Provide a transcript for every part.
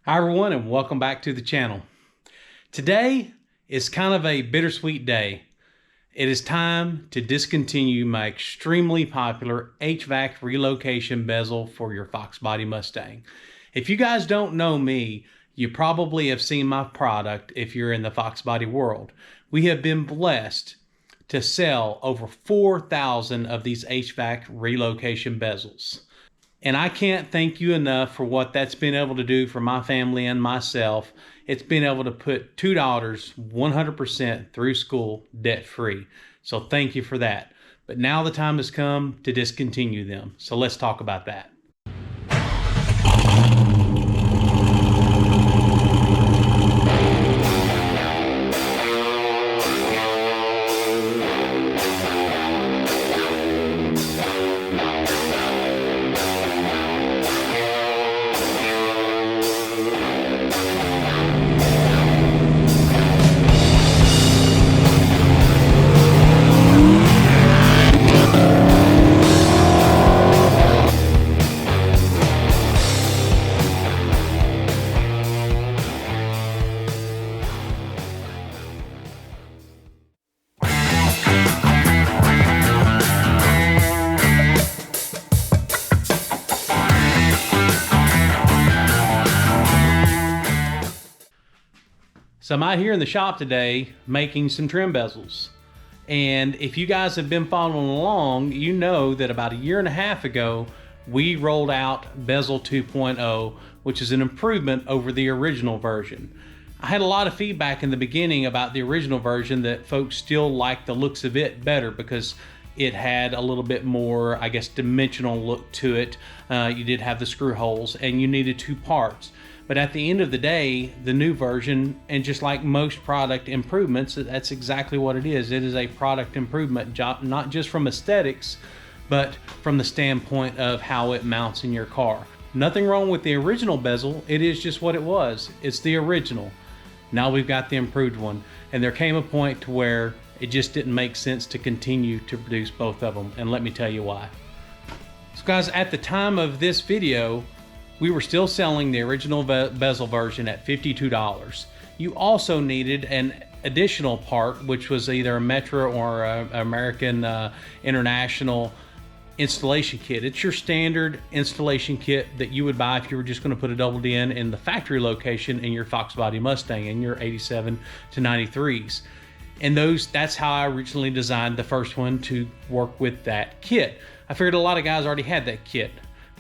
Hi everyone, and welcome back to the channel. Today is kind of a bittersweet day. It is time to discontinue my extremely popular Hvac relocation bezel for your Fox Body Mustang. If you guys don't know me, you probably have seen my product if you're in the Fox Body world. We have been blessed to sell over 4,000 of these Hvac relocation bezels. And I can't thank you enough for what that's been able to do for my family and myself. It's been able to put two daughters 100% through school debt-free. So thank you for that. But now the time has come to discontinue them. So let's talk about that. So I'm out here in the shop today making some trim bezels. And if you guys have been following along, you know that about a year and a half ago, we rolled out Bezel 2.0, which is an improvement over the original version. I had a lot of feedback in the beginning about the original version that folks still liked the looks of it better because it had a little bit more, I guess, dimensional look to it. You did have the screw holes and you needed two parts. But at the end of the day, the new version, and just like most product improvements, that's exactly what it is. It is a product improvement job, not just from aesthetics, but from the standpoint of how it mounts in your car. Nothing wrong with the original bezel. It is just what it was. It's the original. Now we've got the improved one. And there came a point to where it just didn't make sense to continue to produce both of them. And let me tell you why. So guys, at the time of this video, we were still selling the original bezel version at $52. You also needed an additional part, which was either a Metro or American International installation kit. It's your standard installation kit that you would buy if you were just going to put a double D in the factory location in your Fox Body Mustang in your 87 to 93s. And that's how I originally designed the first one to work with that kit. I figured a lot of guys already had that kit.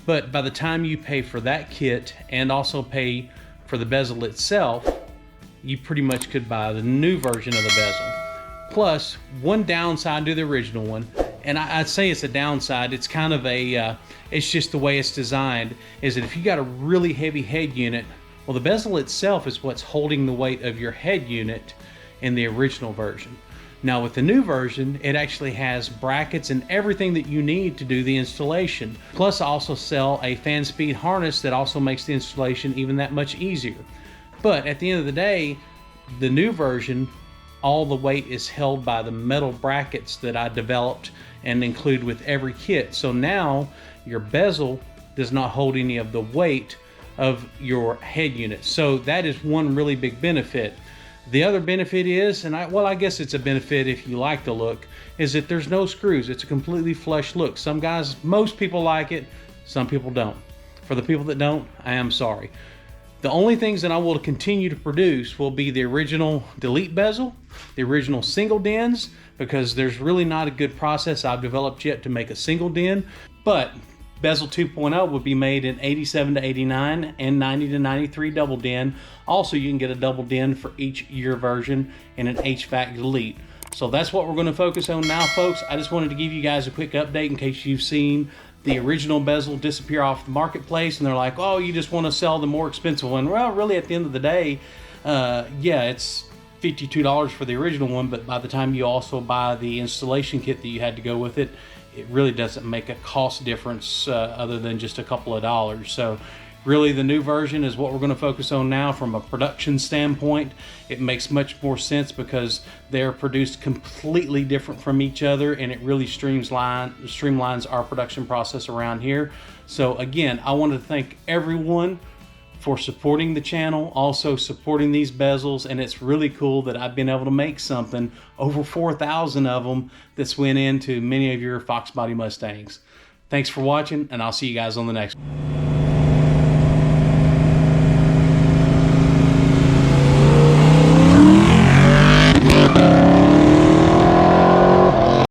But by the time you pay for that kit and also pay for the bezel itself, you pretty much could buy the new version of the bezel. Plus, one downside to the original one, and I'd say it's a downside, it's kind of it's just the way it's designed, is that if you got a really heavy head unit, well, the bezel itself is what's holding the weight of your head unit in the original version. Now with the new version, it actually has brackets and everything that you need to do the installation. Plus I also sell a fan speed harness that also makes the installation even that much easier. But at the end of the day, the new version, all the weight is held by the metal brackets that I developed and include with every kit. So now your bezel does not hold any of the weight of your head unit. So that is one really big benefit. The other benefit is, and I guess it's a benefit if you like the look, is that there's no screws. It's a completely flush look. Some guys, most people like it, some people don't. For the people that don't, I am sorry. The only things that I will continue to produce will be the original delete bezel, the original single dens, because there's really not a good process I've developed yet to make a single den. But Bezel 2.0 would be made in 87 to 89 and 90 to 93 double den. Also, you can get a double den for each year version and an Hvac delete. So that's what we're going to focus on now, folks. I just wanted to give you guys a quick update in case you've seen the original bezel disappear off the marketplace and they're like, oh, you just want to sell the more expensive one. Well, really at the end of the day, yeah, it's $52 for the original one, but by the time you also buy the installation kit that you had to go with it, it really doesn't make a cost difference other than just a couple of dollars. So really the new version is what we're going to focus on now from a production standpoint. It makes much more sense because they're produced completely different from each other, and it really streamlines our production process around here. So again, I want to thank everyone for supporting the channel, also supporting these bezels, and it's really cool that I've been able to make something, over 4,000 of them, that's went into many of your Fox Body Mustangs. Thanks for watching, and I'll see you guys on the next one.